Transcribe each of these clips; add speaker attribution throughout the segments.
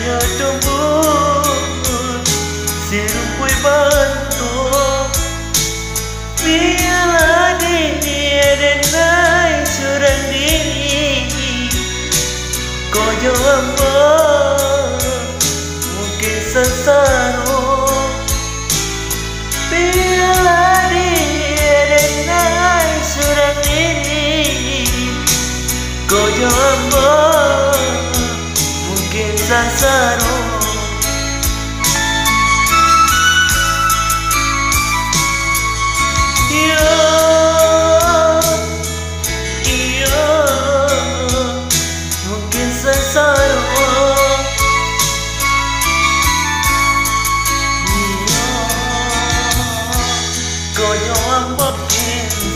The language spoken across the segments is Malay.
Speaker 1: Saya tumbuk serumpui bantuk bila dia denai surang diri koyo amba mungkin sasaro bila dia denai surang diri koyo amba mungkin sasaro. Koyo ambok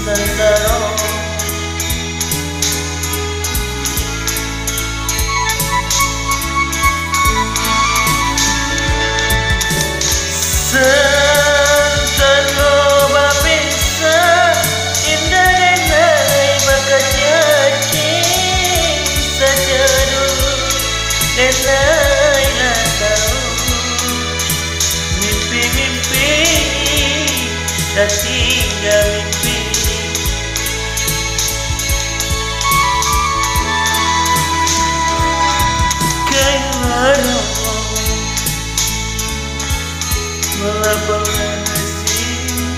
Speaker 1: sasaro sentano bapisa indah denai bakajati saja dulu denai lah tahu mimpi-mimpi dah tinggal mimpi. Kayak melapangkan nasib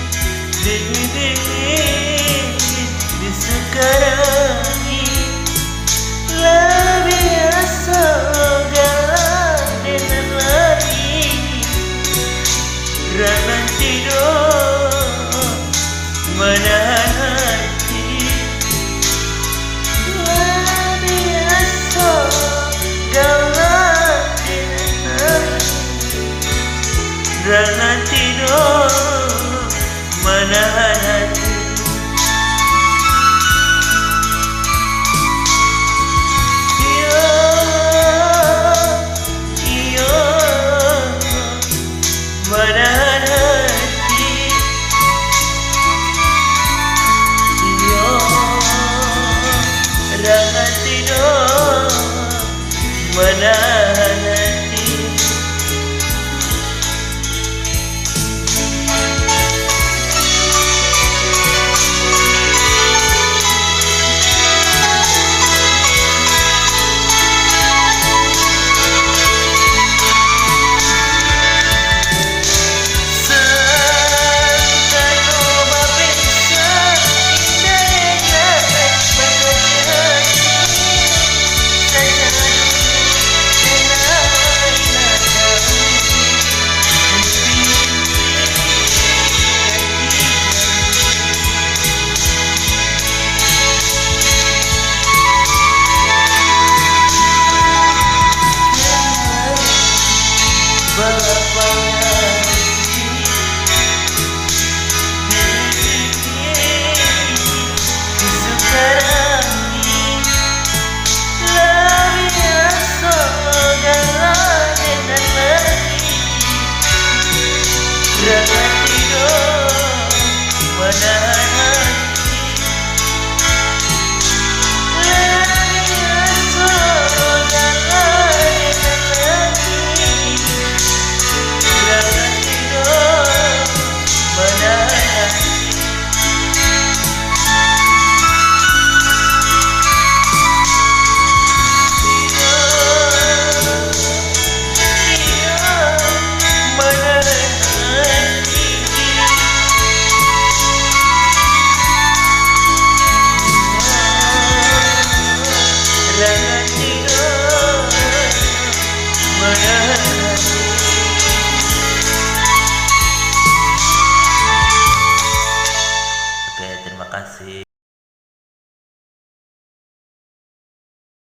Speaker 1: dingin-dingin di sekarang ini lebih biasa galak dengan lari ranan tidur menahan hati lebih biasa galak dengan ranan tidur menahan hati. Menahan hati, ranan tidur menahan hati. Bapa